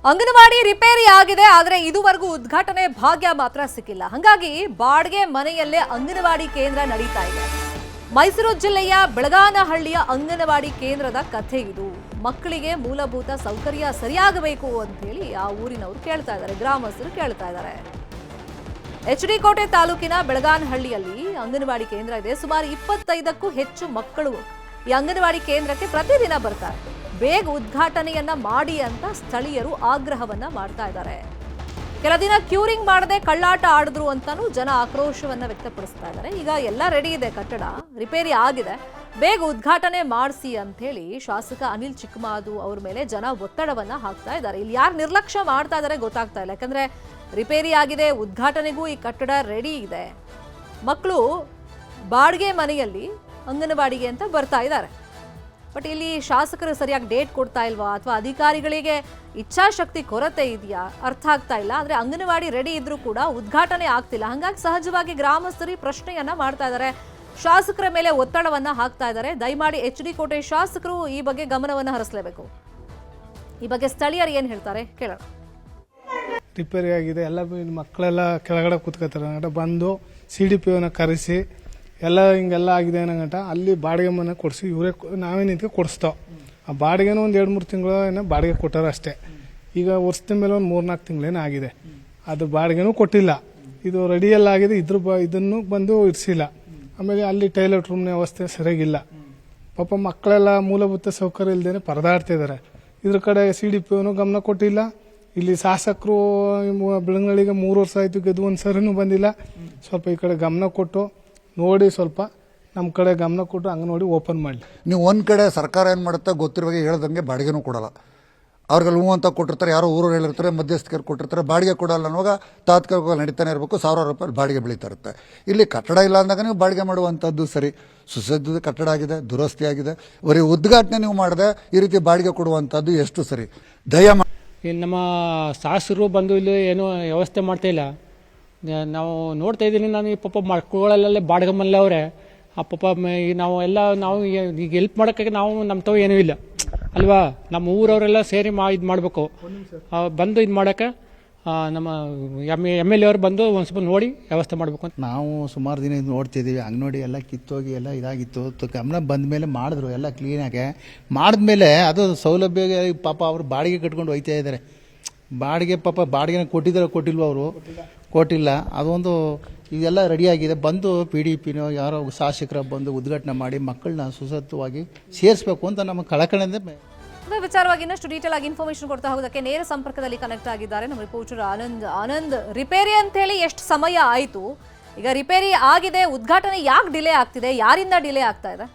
Anganwadi repair ಆಗಿದೆ, ಆದರೆ ಇದುವರೆಗೂ ಉದ್ಘಾಟನೆ ಭಾಗ್ಯ ಮಾತ್ರ ಸಿಕ್ಕಿಲ್ಲ. ಹಾಗಾಗಿ ಬಾಡಿಗೆ ಮನೆಯಲ್ಲೇ ಅಂಗನವಾಡಿ ಕೇಂದ್ರ ನಡೀತಾ ಇದೆ. ಮೈಸೂರು ಜಿಲ್ಲೆಯ ಬೆಳಗಾನಹಳ್ಳಿಯ ಅಂಗನವಾಡಿ ಕೇಂದ್ರದ ಕಥೆ ಇದು. ಮಕ್ಕಳಿಗೆ ಮೂಲಭೂತ ಸೌಕರ್ಯ ಸರಿಯಾಗಬೇಕು ಅಂತ ಹೇಳಿ ಆ ಊರಿನವರು ಕೇಳ್ತಾ ಇದ್ದಾರೆ, ಗ್ರಾಮಸ್ಥರು ಕೇಳ್ತಾ ಇದ್ದಾರೆ. HD ಕೋಟೆ ತಾಲೂಕಿನ ಬೆಳಗಾನಹಳ್ಳಿಯಲ್ಲಿ ಅಂಗನವಾಡಿ ಕೇಂದ್ರ ಇದೆ. ಸುಮಾರು 25ಕ್ಕೂ ಹೆಚ್ಚು ಮಕ್ಕಳು ಈ ಅಂಗನವಾಡಿ ಕೇಂದ್ರಕ್ಕೆ ಪ್ರತಿದಿನ ಬರ್ತಾರೆ. ಬೇಗ ಉದ್ಘಾಟನೆಯನ್ನ ಮಾಡಿ ಅಂತ ಸ್ಥಳೀಯರು ಆಗ್ರಹವನ್ನ ಮಾಡ್ತಾ ಇದ್ದಾರೆ. ಕೆಲ ದಿನ ಕ್ಯೂರಿಂಗ್ ಮಾಡದೆ ಕಳ್ಳಾಟ ಆಡಿದ್ರು ಅಂತಾನೂ ಜನ ಆಕ್ರೋಶವನ್ನ ವ್ಯಕ್ತಪಡಿಸ್ತಾ ಇದ್ದಾರೆ. ಈಗ ಎಲ್ಲ ರೆಡಿ ಇದೆ, ಕಟ್ಟಡ ರಿಪೇರಿ ಆಗಿದೆ, ಬೇಗ ಉದ್ಘಾಟನೆ ಮಾಡಿಸಿ ಅಂತ ಹೇಳಿ ಶಾಸಕ ಅನಿಲ್ ಚಿಕ್ಕಮಾದು ಅವ್ರ ಮೇಲೆ ಜನ ಒತ್ತಡವನ್ನ ಹಾಕ್ತಾ ಇದ್ದಾರೆ. ಇಲ್ಲಿ ಯಾರು ನಿರ್ಲಕ್ಷ್ಯ ಮಾಡ್ತಾ ಇದ್ದಾರೆ ಗೊತ್ತಾಗ್ತಾ ಇಲ್ಲ. ಯಾಕಂದ್ರೆ ರಿಪೇರಿ ಆಗಿದೆ, ಉದ್ಘಾಟನೆಗೂ ಈ ಕಟ್ಟಡ ರೆಡಿ ಇದೆ. ಮಕ್ಕಳು ಬಾಡಿಗೆ ಮನೆಯಲ್ಲಿ ಅಂಗನವಾಡಿಗೆ ಅಂತ ಬರ್ತಾ ಇದ್ದಾರೆ. ಬಟ್ ಇಲ್ಲಿ ಶಾಸಕರು ಸರಿಯಾಗಿ ಡೇಟ್ ಕೊಡ್ತಾ ಇಲ್ವಾ, ಅಥವಾ ಅಧಿಕಾರಿಗಳಿಗೆ ಇಚ್ಛಾಶಕ್ತಿ ಕೊರತೆ ಇದೆಯಾ ಅರ್ಥ ಆಗ್ತಾ ಇಲ್ಲ. ಆದರೆ ಅಂಗನವಾಡಿ ರೆಡಿ ಇದ್ರೂ ಕೂಡ ಉದ್ಘಾಟನೆ ಆಗ್ತಿಲ್ಲ. ಹಾಗಾಗಿ ಸಹಜವಾಗಿ ಗ್ರಾಮಸ್ಥರು ಪ್ರಶ್ನೆಯನ್ನ ಮಾಡ್ತಾ ಇದ್ದಾರೆ, ಶಾಸಕರ ಮೇಲೆ ಒತ್ತಡವನ್ನ ಹಾಕ್ತಾ ಇದ್ದಾರೆ. ದಯಮಾಡಿ HD ಕೋಟೆ ಶಾಸಕರು ಈ ಬಗ್ಗೆ ಗಮನವನ್ನು ಹರಿಸಲೇಬೇಕು. ಈ ಬಗ್ಗೆ ಸ್ಥಳೀಯರು ಏನ್ ಹೇಳ್ತಾರೆ ಕೇಳೋಣ. ರಿಪೇರಿ ಆಗಿದೆ, ಎಲ್ಲ ಮಕ್ಕಳೆಲ್ಲ ಕೆಳಗಡೆ ಕೂತ್ಕೋತಾರೆ. ಬಂದು CDPOನ ಕರೆಸಿ ಎಲ್ಲ ಹಿಂಗೆಲ್ಲ ಆಗಿದೆ ಅನ್ನೋಗಂಟ ಅಲ್ಲಿ ಬಾಡಿಗೆ ಮನೆ ಕೊಡಿಸಿ ಇವರೇ ನಾವೇ ನಿಂತ್ಕೊಂಡು ಕೊಡಿಸ್ತಾವ. ಆ ಬಾಡಿಗೆನೂ ಒಂದು 2-3 ತಿಂಗಳು ಏನೋ ಬಾಡಿಗೆ ಕೊಟ್ಟಾರ ಅಷ್ಟೇ. ಈಗ ವರ್ಷದ ಮೇಲೆ ಒಂದು 3-4 ತಿಂಗಳೇನೋ ಆಗಿದೆ. ಅದು ಬಾಡಿಗೆನೂ ಕೊಟ್ಟಿಲ್ಲ. ಇದು ರೆಡಿಯೆಲ್ಲ ಆಗಿದೆ, ಇದನ್ನು ಬಂದು ಇರಿಸಿಲ್ಲ. ಆಮೇಲೆ ಅಲ್ಲಿ ಟಾಯ್ಲೆಟ್ ರೂಮ್ನ ವ್ಯವಸ್ಥೆ ಸರಿಯಾಗಿಲ್ಲ. ಪಾಪ ಮಕ್ಕಳೆಲ್ಲ ಮೂಲಭೂತ ಸೌಕರ್ಯ ಇಲ್ಲದೇನೆ ಪರದಾಡ್ತಿದ್ದಾರೆ. ಇದ್ರ ಕಡೆ CDPOನು ಗಮನ ಕೊಟ್ಟಿಲ್ಲ. ಇಲ್ಲಿ ಶಾಸಕರು ಬೆಳಂಗಳಿಗೆ 3 ವರ್ಷ ಆಯ್ತು, ಗೆದ್ದು ಒಂದು ಸರಿನೂ ಬಂದಿಲ್ಲ. ಸ್ವಲ್ಪ ಈ ಕಡೆ ಗಮನ ಕೊಟ್ಟು ನೋಡಿ, ಸ್ವಲ್ಪ ನಮ್ಮ ಕಡೆ ಗಮನ ಕೊಟ್ಟು ಅಂಗನವಾಡಿ ಓಪನ್ ಮಾಡಲಿ. ನೀವು ಒಂದು ಕಡೆ ಸರ್ಕಾರ ಏನು ಮಾಡುತ್ತೆ ಗೊತ್ತಿರುವಾಗ ಹೇಳ್ದಂಗೆ ಬಾಡಿಗೆನೂ ಕೊಡಲ್ಲ. ಅವ್ರಿಗೆಲ್ಲ ಹೂ ಅಂತ ಕೊಟ್ಟಿರ್ತಾರೆ, ಯಾರೋ ಊರವ್ರು ಹೇಳಿರ್ತಾರೆ, ಮಧ್ಯಸ್ಥಿಕರು ಕೊಟ್ಟಿರ್ತಾರೆ, ಬಾಡಿಗೆ ಕೊಡಲ್ಲ ಅನ್ನುವಾಗ ತಾತ್ಕಾಲಿಕವಾಗಿ ನಡೀತಾನೆ ಇರಬೇಕು, ಸಾವಿರಾರು ರೂಪಾಯಿ ಬಾಡಿಗೆ ಬೆಳೀತಾ ಇರುತ್ತೆ. ಇಲ್ಲಿ ಕಟ್ಟಡ ಇಲ್ಲ ಅಂದಾಗ ನೀವು ಬಾಡಿಗೆ ಮಾಡುವಂಥದ್ದು ಸರಿ. ಸುಸಜ್ಜಿತ ಕಟ್ಟಡ ಆಗಿದೆ, ದುರಸ್ತಿ ಆಗಿದೆ, ಬರೀ ಉದ್ಘಾಟನೆ ನೀವು ಮಾಡದೆ ಈ ರೀತಿ ಬಾಡಿಗೆ ಕೊಡುವಂಥದ್ದು ಎಷ್ಟು ಸರಿ? ಇನ್ನು ನಮ್ಮ ಶಾಸಕರು ಬಂದು ಇಲ್ಲಿ ಏನೂ ವ್ಯವಸ್ಥೆ ಮಾಡ್ತಾ ಇಲ್ಲ. ನಾವು ನೋಡ್ತಾ ಇದ್ದೀನಿ, ನಾನು ಈ ಪಾಪ ಮಕ್ಕಳಲ್ಲೇ ಬಾಡಿಗೆ ಮನೇಲಿ ಅವರೇ. ಆ ಪಾಪ ನಾವು ಈಗ ಹೆಲ್ಪ್ ಮಾಡೋಕ್ಕೆ ನಾವು ನಮ್ಮ ತಾವು ಏನೂ ಇಲ್ಲ ಅಲ್ವಾ. ನಮ್ಮ ಊರವರೆಲ್ಲ ಸೇರಿ ಇದು ಮಾಡಬೇಕು, ಬಂದು ಇದು ಮಾಡೋಕ್ಕೆ ನಮ್ಮ MLA ಅವರು ಬಂದು ಒಂದು ಸ್ವಲ್ಪ ನೋಡಿ ವ್ಯವಸ್ಥೆ ಮಾಡಬೇಕು ಅಂತ ನಾವು ಸುಮಾರು ದಿನ ನೋಡ್ತಿದ್ದೀವಿ. ಅಂಗನವಾಡಿ ಎಲ್ಲ ಕಿತ್ತೋಗಿ ಎಲ್ಲ ಇದಾಗಿತ್ತು. ಗಮನ ಬಂದ ಮೇಲೆ ಮಾಡಿದ್ರು ಎಲ್ಲ ಕ್ಲೀನಾಗೆ. ಮಾಡಿದ್ಮೇಲೆ ಅದು ಸೌಲಭ್ಯ ಪಾಪ ಅವರು ಬಾಡಿಗೆ ಕಟ್ಕೊಂಡು ಹೋಯ್ತಾ ಇದ್ದಾರೆ. ಬಾಡಿಗೆ ಪಾಪ ಬಾಡಿಗೆನ ಕೊಟ್ಟಿದ್ದಾರೆ, ಕೊಟ್ಟಿಲ್ವ ಅವರು ಕೊಟ್ಟಿಲ್ಲ. ಅದೊಂದು ಇದೆಲ್ಲ ರೆಡಿಯಾಗಿದೆ. ಬಂದು PDPನೋ ಯಾರೋ ಶಾಸಕರ ಬಂದು ಉದ್ಘಾಟನೆ ಮಾಡಿ ಮಕ್ಕಳನ್ನ ಸುಸಜ್ಜಿತವಾಗಿ ಸೇರಿಸಬೇಕು ಅಂತ ನಮ್ಮ ಕಳಕಳಿಂದ. ವಿಚಾರವಾಗಿ ಇನ್ನಷ್ಟು ಡೀಟೇಲ್ ಆಗಿ ಇನ್ಫಾರ್ಮೇಶನ್ ಕೊಡ್ತಾ ಹೋಗೋದಕ್ಕೆ ನೇರ ಸಂಪರ್ಕದಲ್ಲಿ ಕನೆಕ್ಟ್ ಆಗಿದ್ದಾರೆ ನಮ್ಮ ರಿಪೋರ್ಟರ್ ಆನಂದ್. ರಿಪೇರಿ ಅಂತ ಹೇಳಿ ಎಷ್ಟು ಸಮಯ ಆಯಿತು? ಈಗ ರಿಪೇರಿ ಆಗಿದೆ, ಉದ್ಘಾಟನೆ ಯಾಕೆ ಡಿಲೇ ಆಗ್ತಿದೆ, ಯಾರಿಂದ ಡಿಲೇ ಆಗ್ತಾ ಇದೆ?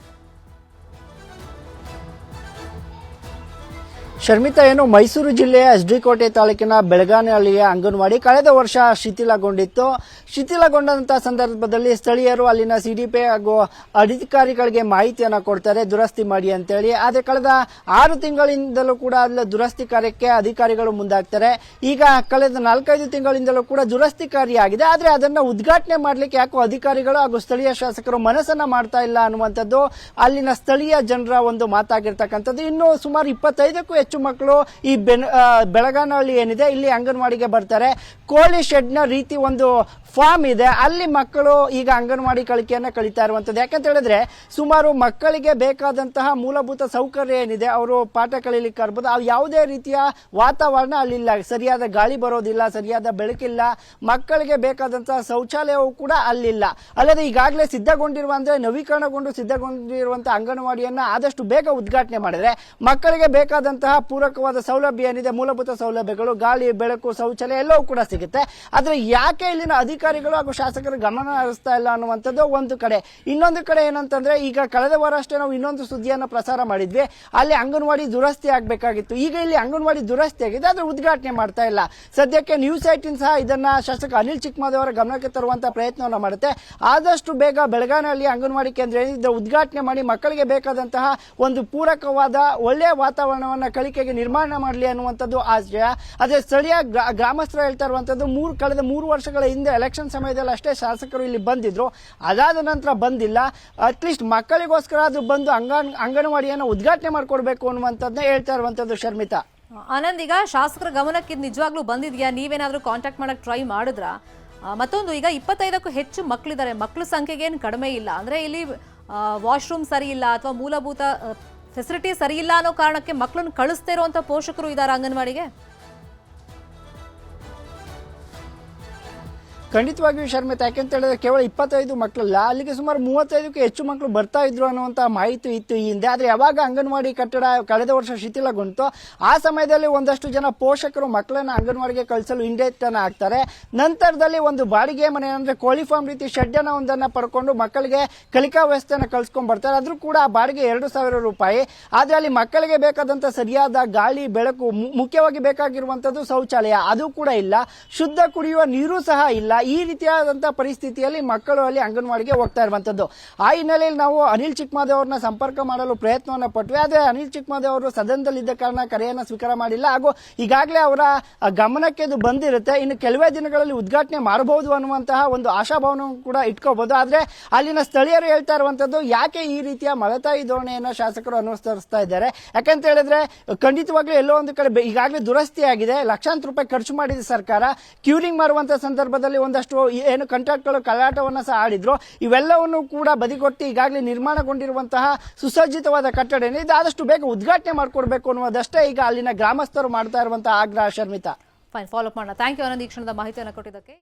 ಶರ್ಮಿತಾ, ಏನು ಮೈಸೂರು ಜಿಲ್ಲೆಯ SD ಕೋಟೆ ತಾಲೂಕಿನ ಬೆಳಗಾನಹಳ್ಳಿಯ ಅಂಗನವಾಡಿ ಕಳೆದ ವರ್ಷ ಶಿಥಿಲಗೊಂಡಿತ್ತು. ಶಿಥಿಲಗೊಂಡಂತಹ ಸಂದರ್ಭದಲ್ಲಿ ಸ್ಥಳೀಯರು ಅಲ್ಲಿನ CDP ಹಾಗೂ ಅಧಿಕಾರಿಗಳಿಗೆ ಮಾಹಿತಿಯನ್ನು ಕೊಡ್ತಾರೆ, ದುರಸ್ತಿ ಮಾಡಿ ಅಂತೇಳಿ. ಆದರೆ ಕಳೆದ 6 ತಿಂಗಳಿಂದಲೂ ಕೂಡ ಅಲ್ಲಿ ದುರಸ್ತಿ ಕಾರ್ಯಕ್ಕೆ ಅಧಿಕಾರಿಗಳು ಮುಂದಾಗ್ತಾರೆ. ಈಗ ಕಳೆದ 4-5 ತಿಂಗಳಿಂದಲೂ ಕೂಡ ದುರಸ್ತಿ ಕಾರ್ಯ ಆಗಿದೆ, ಆದರೆ ಅದನ್ನ ಉದ್ಘಾಟನೆ ಮಾಡ್ಲಿಕ್ಕೆ ಯಾಕೋ ಅಧಿಕಾರಿಗಳು ಹಾಗೂ ಸ್ಥಳೀಯ ಶಾಸಕರು ಮನಸ್ಸನ್ನ ಮಾಡ್ತಾ ಇಲ್ಲ ಅನ್ನುವಂಥದ್ದು ಅಲ್ಲಿನ ಸ್ಥಳೀಯ ಜನರ ಒಂದು ಮಾತಾಗಿರ್ತಕ್ಕಂಥದ್ದು. ಇನ್ನು ಸುಮಾರು 25ಕ್ಕೂ ಹೆಚ್ಚು ಮಕ್ಕಳು ಈ ಬೆಳಗಾನಹಳ್ಳಿ ಏನಿದೆ ಇಲ್ಲಿ ಅಂಗನವಾಡಿಗೆ ಬರ್ತಾರೆ. ಕೋಳಿ ಶೆಡ್ನ ರೀತಿ ಒಂದು ಫಾರ್ಮ್ ಇದೆ, ಅಲ್ಲಿ ಮಕ್ಕಳು ಈಗ ಅಂಗನವಾಡಿ ಕಲಿಕೆಯನ್ನ ಕಲಿತಾ ಇರುವಂತದ್ದು. ಯಾಕಂತ ಹೇಳಿದ್ರೆ ಸುಮಾರು ಮಕ್ಕಳಿಗೆ ಬೇಕಾದಂತಹ ಮೂಲಭೂತ ಸೌಕರ್ಯ ಏನಿದೆ, ಅವರು ಪಾಠ ಕಲೀಲಿಕ್ಕೆ ಇರ್ಬೋದು, ಅದು ಯಾವುದೇ ರೀತಿಯ ವಾತಾವರಣ ಅಲ್ಲಿಲ್ಲ. ಸರಿಯಾದ ಗಾಳಿ ಬರೋದಿಲ್ಲ, ಸರಿಯಾದ ಬೆಳಕಿಲ್ಲ, ಮಕ್ಕಳಿಗೆ ಬೇಕಾದಂತಹ ಶೌಚಾಲಯವೂ ಕೂಡ ಅಲ್ಲಿಲ್ಲ. ಅಲ್ಲದೆ ಈಗಾಗಲೇ ನವೀಕರಣಗೊಂಡು ಸಿದ್ಧಗೊಂಡಿರುವಂತಹ ಅಂಗನವಾಡಿಯನ್ನ ಆದಷ್ಟು ಬೇಗ ಉದ್ಘಾಟನೆ ಮಾಡಿದ್ರೆ ಮಕ್ಕಳಿಗೆ ಬೇಕಾದಂತಹ ಪೂರಕವಾದ ಸೌಲಭ್ಯ ಏನಿದೆ, ಮೂಲಭೂತ ಸೌಲಭ್ಯಗಳು, ಗಾಳಿ, ಬೆಳಕು, ಶೌಚಾಲಯ ಎಲ್ಲವೂ ಕೂಡ ಸಿಗುತ್ತೆ. ಆದ್ರೆ ಯಾಕೆ ಇಲ್ಲಿನ ಅಧಿಕಾರಿಗಳು ಹಾಗೂ ಶಾಸಕರು ಗಮನ ಹರಿಸ್ತಾ ಇಲ್ಲ ಅನ್ನುವಂಥದ್ದು ಒಂದು ಕಡೆ. ಇನ್ನೊಂದು ಕಡೆ ಏನಂತಂದ್ರೆ, ಈಗ ಕಳೆದ ವಾರ ಅಷ್ಟೇ ನಾವು ಇನ್ನೊಂದು ಸುದ್ದಿಯನ್ನು ಪ್ರಸಾರ ಮಾಡಿದ್ವಿ, ಅಲ್ಲಿ ಅಂಗನವಾಡಿ ದುರಸ್ತಿ ಆಗಬೇಕಾಗಿತ್ತು. ಈಗ ಇಲ್ಲಿ ಅಂಗನವಾಡಿ ದುರಸ್ತಿ ಆಗಿದೆ, ಆದ್ರೆ ಉದ್ಘಾಟನೆ ಮಾಡ್ತಾ ಇಲ್ಲ. ಸದ್ಯಕ್ಕೆ ನ್ಯೂಸ್ 18 ಸಹ ಇದನ್ನ ಶಾಸಕ ಅನಿಲ್ ಚಿಕ್ಕಮಾದು ಅವರ ಗಮನಕ್ಕೆ ತರುವಂತಹ ಪ್ರಯತ್ನವನ್ನು ಮಾಡುತ್ತೆ. ಆದಷ್ಟು ಬೇಗ ಬೆಳಗಾನಹಳ್ಳಿ ಅಂಗನವಾಡಿ ಕೇಂದ್ರ ಏನಿದೆ ಉದ್ಘಾಟನೆ ಮಾಡಿ ಮಕ್ಕಳಿಗೆ ಬೇಕಾದಂತಹ ಒಂದು ಪೂರಕವಾದ ಒಳ್ಳೆಯ ವಾತಾವರಣವನ್ನ ಕಲಿಕೆಗೆ ನಿರ್ಮಾಣ ಮಾಡಲಿ ಅನ್ನುವಂಥದ್ದು ಆಶಯ. ಅದೇ ಸ್ಥಳೀಯ ಗ್ರಾಮಸ್ಥರು ಹೇಳ್ತಾ ಇರುವಂತದ್ದು, ಕಳೆದ 3 ವರ್ಷಗಳ ಹಿಂದೆ ಎಲೆಕ್ಷನ್ ಸಮಯದಲ್ಲಿ ಅಷ್ಟೇ ಶಾಸಕರು ಇಲ್ಲಿ ಬಂದಿದ್ರು, ಅದಾದ ನಂತರ ಬಂದಿಲ್ಲ. ಅಟ್ಲೀಸ್ಟ್ ಮಕ್ಕಳಿಗೋಸ್ಕರ ಅದು ಬಂದು ಅಂಗನವಾಡಿಯನ್ನು ಉದ್ಘಾಟನೆ ಮಾಡಿಕೊಡ್ಬೇಕು ಅನ್ನುವಂಥದ್ದನ್ನ ಹೇಳ್ತಾ ಇರುವಂತದ್ದು ಶರ್ಮಿತಾ. ಆನಂದ್, ಈಗ ಶಾಸಕರ ಗಮನಕ್ಕೆ ಇದು ನಿಜವಾಗ್ಲೂ ಬಂದಿದ್ಯಾ? ನೀವೇನಾದ್ರೂ ಕಾಂಟ್ಯಾಕ್ಟ್ ಮಾಡಕ್ ಟ್ರೈ ಮಾಡಿದ್ರಾ? ಮತ್ತೊಂದು, ಈಗ 25ಕ್ಕೂ ಹೆಚ್ಚು ಮಕ್ಕಳಿದ್ದಾರೆ, ಮಕ್ಕಳ ಸಂಖ್ಯೆಗೆ ಏನು ಕಡಿಮೆ ಇಲ್ಲ ಅಂದ್ರೆ ಇಲ್ಲಿ ವಾಶ್ರೂಮ್ ಸರಿ ಇಲ್ಲ ಅಥವಾ ಮೂಲಭೂತ ಫೆಸಿಲಿಟಿ ಸರಿ ಇಲ್ಲ ಅನ್ನೋ ಕಾರಣಕ್ಕೆ ಮಕ್ಕಳನ್ನು ಕಳಿಸ್ತಾ ಇರುವಂತ ಪೋಷಕರು ಇದ್ದಾರೆ ಅಂಗನವಾಡಿಗೆ? ಖಂಡಿತವಾಗಿಯೂ ಶರ್ಮಿತ, ಯಾಕೆಂತ ಹೇಳಿದ್ರೆ ಕೇವಲ 25 ಮಕ್ಕಳಲ್ಲ, ಅಲ್ಲಿಗೆ ಸುಮಾರು 35ಕ್ಕೂ ಹೆಚ್ಚು ಮಕ್ಕಳು ಬರ್ತಾ ಇದ್ರು ಅನ್ನುವಂಥ ಮಾಹಿತಿ ಇತ್ತು ಈ ಹಿಂದೆ. ಆದರೆ ಯಾವಾಗ ಅಂಗನವಾಡಿ ಕಟ್ಟಡ ಕಳೆದ ವರ್ಷ ಶಿಥಿಲಗೊಂಡಿತು ಆ ಸಮಯದಲ್ಲಿ ಒಂದಷ್ಟು ಜನ ಪೋಷಕರು ಮಕ್ಕಳನ್ನ ಅಂಗನವಾಡಿಗೆ ಕಳಿಸಲು ಹಿಂದೇಟನ್ನ ಹಾಕ್ತಾರೆ. ನಂತರದಲ್ಲಿ ಒಂದು ಬಾಡಿಗೆ ಮನೆ ಅಂದ್ರೆ ಕೋಳಿ ಫಾರ್ಮ್ ರೀತಿ ಶೆಡ್ ಅನ್ನ ಒಂದನ್ನ ಪಡ್ಕೊಂಡು ಮಕ್ಕಳಿಗೆ ಕಲಿಕಾ ವ್ಯವಸ್ಥೆನ ಕಳ್ಸ್ಕೊಂಡ್ ಬರ್ತಾರೆ. ಆದ್ರೂ ಕೂಡ ಆ ಬಾಡಿಗೆ 2,000 ರೂಪಾಯಿ. ಆದ್ರೆ ಅಲ್ಲಿ ಮಕ್ಕಳಿಗೆ ಬೇಕಾದಂತ ಸರಿಯಾದ ಗಾಳಿ, ಬೆಳಕು, ಮುಖ್ಯವಾಗಿ ಬೇಕಾಗಿರುವಂತದ್ದು ಶೌಚಾಲಯ, ಅದು ಕೂಡ ಇಲ್ಲ. ಶುದ್ಧ ಕುಡಿಯುವ ನೀರು ಸಹ ಇಲ್ಲ. ಈ ರೀತಿಯಾದಂತಹ ಪರಿಸ್ಥಿತಿಯಲ್ಲಿ ಮಕ್ಕಳು ಅಲ್ಲಿ ಅಂಗನವಾಡಿಗೆ ಹೋಗ್ತಾ ಇರುವಂತದ್ದು. ಆ ಹಿನ್ನೆಲೆಯಲ್ಲಿ ನಾವು ಅನಿಲ್ ಚಿಕ್ಕಮಾದೇವ್ ಅವ್ರನ್ನ ಸಂಪರ್ಕ ಮಾಡಲು ಪ್ರಯತ್ನವನ್ನ ಪಟ್ವಿ. ಆದ್ರೆ ಅನಿಲ್ ಚಿಕ್ಕಮಾದೇವ್ ಅವರು ಸದನದಲ್ಲಿದ್ದ ಕಾರಣ ಕರೆಯನ್ನ ಸ್ವೀಕಾರ ಮಾಡಿಲ್ಲ. ಹಾಗೂ ಈಗಾಗಲೇ ಅವರ ಗಮನಕ್ಕೆ ಇದು ಬಂದಿರುತ್ತೆ, ಇನ್ನು ಕೆಲವೇ ದಿನಗಳಲ್ಲಿ ಉದ್ಘಾಟನೆ ಮಾಡಬಹುದು ಅನ್ನುವಂತಹ ಒಂದು ಆಶಾಭಾವನೆ ಕೂಡ ಇಟ್ಕೋಬಹುದು. ಆದ್ರೆ ಅಲ್ಲಿನ ಸ್ಥಳೀಯರು ಹೇಳ್ತಾ ಇರುವಂತದ್ದು, ಯಾಕೆ ಈ ರೀತಿಯ ಮಲತಾಯಿ ಧೋರಣೆಯನ್ನ ಶಾಸಕರು ಅನುಸರಿಸ್ತಾ ಇದ್ದಾರೆ? ಯಾಕಂತ ಹೇಳಿದ್ರೆ ಖಂಡಿತವಾಗ್ಲೂ ಎಲ್ಲೋ ಒಂದು ಕಡೆ ಈಗಾಗಲೇ ದುರಸ್ತಿ ಆಗಿದೆ, ಲಕ್ಷಾಂತರ ರೂಪಾಯಿ ಖರ್ಚು ಮಾಡಿದೆ ಸರ್ಕಾರ. ಕ್ಯೂರಿಂಗ್ ಮಾಡುವಂತಹ ಸಂದರ್ಭದಲ್ಲಿ ಒಂದಷ್ಟು ಏನು ಕಾಂಟ್ರಾಕ್ಟ್ಗಳು ಕಲಾಟವನ್ನ ಸಹ ಆಡಿದ್ರು. ಇವೆಲ್ಲವನ್ನು ಕೂಡ ಬದಿಗೊತ್ತಿ ಈಗಾಗಲೇ ನಿರ್ಮಾಣಗೊಂಡಿರುವಂತಹ ಸುಸಜ್ಜಿತವಾದ ಕಟ್ಟಡ ಇದು ಆದಷ್ಟು ಬೇಗ ಉದ್ಘಾಟನೆ ಮಾಡಿಕೊಡ್ಬೇಕು ಅನ್ನೋದಷ್ಟೇ ಈಗ ಅಲ್ಲಿನ ಗ್ರಾಮಸ್ಥರು ಮಾಡ್ತಾ ಇರುವಂತಹ ಆಗ್ರಹ. ಶರ್ಮಿತಾ, ಫೈನ್, ಫಾಲೋ ಅಪ್ ಮಾಡೋಣ. ಥ್ಯಾಂಕ್ ಯು ಆನಂದ್, ಈ ಕ್ಷಣದ ಮಾಹಿತಿಯನ್ನು ಕೊಟ್ಟಿದ್ದಕ್ಕೆ.